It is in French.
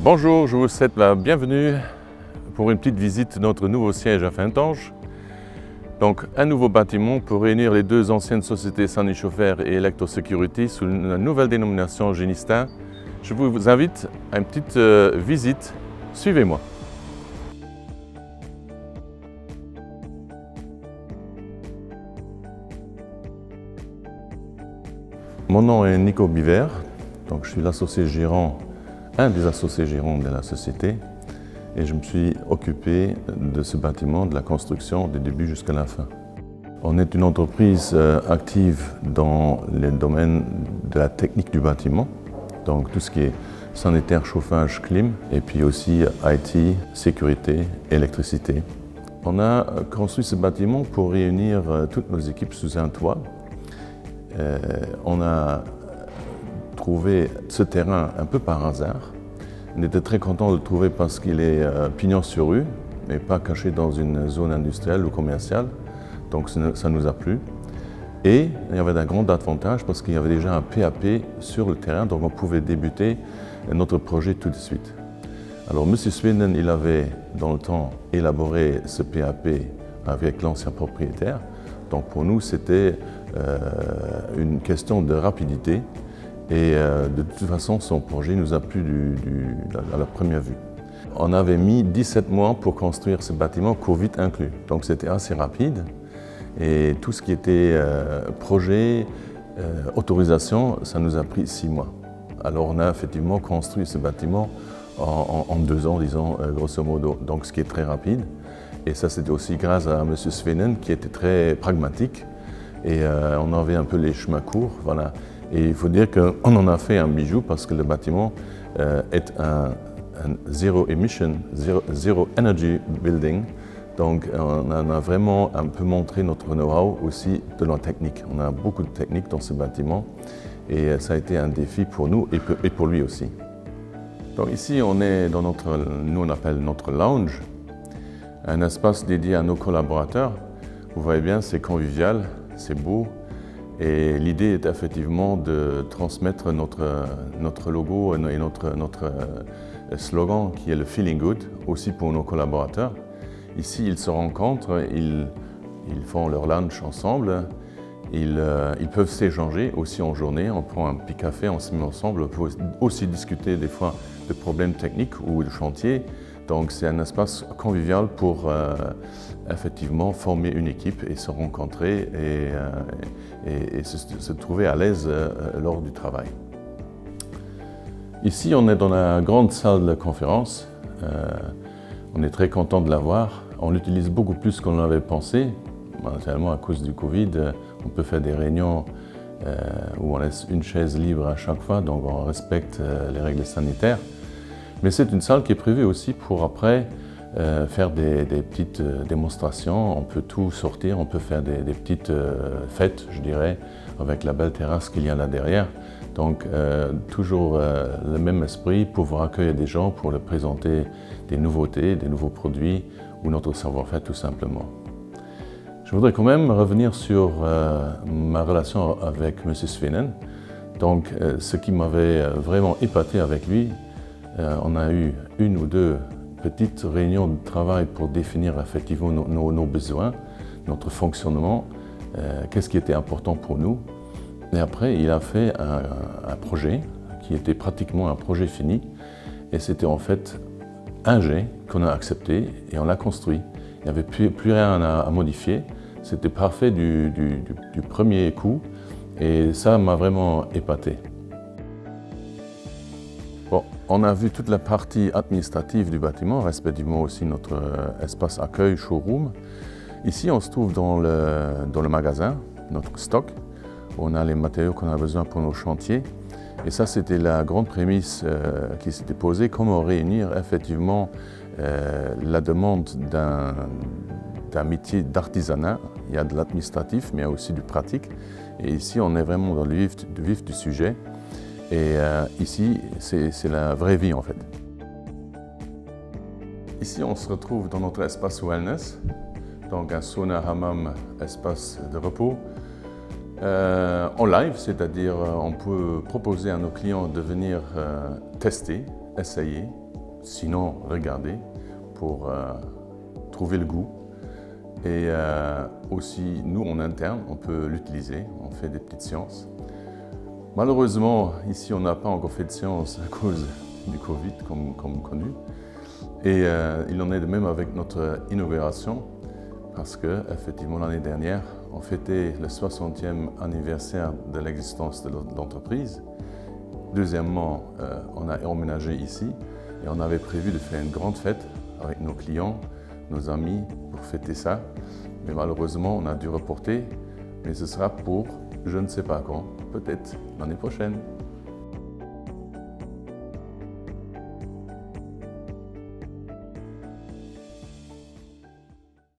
Bonjour, je vous souhaite la bienvenue pour une petite visite de notre nouveau siège à Fintange. Donc un nouveau bâtiment pour réunir les deux anciennes sociétés Sunny Chauffeur et Electrosecurity sous une nouvelle dénomination Genistin. Je vous invite à une petite visite. Suivez-moi. Mon nom est Nico Biver, donc je suis l'associé gérant, un des associés gérants de la société, et je me suis occupé de ce bâtiment, de la construction, du début jusqu'à la fin. On est une entreprise active dans le domaine de la technique du bâtiment, donc tout ce qui est sanitaire, chauffage, clim, et puis aussi IT, sécurité, électricité. On a construit ce bâtiment pour réunir toutes nos équipes sous un toit. On a trouvé ce terrain un peu par hasard. On était très content de le trouver parce qu'il est pignon sur rue, mais pas caché dans une zone industrielle ou commerciale. Donc ça nous a plu. Et il y avait un grand avantage parce qu'il y avait déjà un PAP sur le terrain, donc on pouvait débuter notre projet tout de suite. Alors M. Sweden, il avait dans le temps élaboré ce PAP avec l'ancien propriétaire. Donc pour nous, c'était une question de rapidité et de toute façon, son projet nous a plu à la première vue. On avait mis 17 mois pour construire ce bâtiment, Covid inclus, donc c'était assez rapide et tout ce qui était projet, autorisation, ça nous a pris 6 mois. Alors on a effectivement construit ce bâtiment en 2 ans, disons, grosso modo, donc ce qui est très rapide. Et ça, c'était aussi grâce à M. Svenen qui était très pragmatique et on avait un peu les chemins courts. Voilà. Et il faut dire qu'on en a fait un bijou parce que le bâtiment est un zero emission, zero energy building. Donc on a vraiment un peu montré notre know-how aussi de la technique. On a beaucoup de technique dans ce bâtiment et ça a été un défi pour nous et pour lui aussi. Donc ici, on est dans nous on appelle notre lounge. Un espace dédié à nos collaborateurs. Vous voyez bien, c'est convivial, c'est beau. Et l'idée est effectivement de transmettre notre logo et notre slogan qui est le Feeling Good, aussi pour nos collaborateurs. Ici, ils se rencontrent, ils font leur lunch ensemble, ils peuvent s'échanger aussi en journée, on prend un petit café, on se met ensemble, on peut aussi discuter des fois de problèmes techniques ou de chantier. Donc c'est un espace convivial pour effectivement former une équipe et se rencontrer et se trouver à l'aise lors du travail. Ici, on est dans la grande salle de conférence. On est très content de l'avoir. On l'utilise beaucoup plus qu'on l'avait pensé. Naturellement, à cause du Covid, on peut faire des réunions où on laisse une chaise libre à chaque fois, donc on respecte les règles sanitaires. Mais c'est une salle qui est prévue aussi pour après faire des petites démonstrations. On peut tout sortir, on peut faire des petites fêtes, je dirais, avec la belle terrasse qu'il y a là derrière. Donc toujours le même esprit, pouvoir accueillir des gens pour leur présenter des nouveautés, des nouveaux produits ou notre savoir-faire tout simplement. Je voudrais quand même revenir sur ma relation avec M. Svenen. Donc ce qui m'avait vraiment épaté avec lui, on a eu 1 ou 2 petites réunions de travail pour définir effectivement nos besoins, notre fonctionnement, qu'est-ce qui était important pour nous. Et après, il a fait un projet qui était pratiquement un projet fini. Et c'était en fait un jet qu'on a accepté et on l'a construit. Il n'y avait plus rien à modifier. C'était parfait du premier coup et ça m'a vraiment épaté. Bon, on a vu toute la partie administrative du bâtiment, respectivement aussi notre espace accueil, showroom. Ici, on se trouve dans le magasin, notre stock, où on a les matériaux qu'on a besoin pour nos chantiers. Et ça, c'était la grande prémisse qui s'était posée, comment réunir effectivement la demande d'un métier d'artisanat. Il y a de l'administratif, mais il y a aussi du pratique. Et ici, on est vraiment dans le vif du sujet. Et ici, c'est la vraie vie en fait. Ici, on se retrouve dans notre espace wellness, donc un sauna hammam, espace de repos. En live, c'est-à-dire on peut proposer à nos clients de venir tester, essayer, sinon regarder pour trouver le goût. Et aussi, nous en interne, on peut l'utiliser, on fait des petites séances. Malheureusement, ici, on n'a pas encore fait de séance à cause du Covid, comme connu. Et il en est de même avec notre inauguration, parce que, effectivement, l'année dernière, on fêtait le 60e anniversaire de l'existence de l'entreprise. Deuxièmement, on a emménagé ici et on avait prévu de faire une grande fête avec nos clients, nos amis, pour fêter ça. Mais malheureusement, on a dû reporter, mais ce sera pour je ne sais pas quand, peut-être l'année prochaine.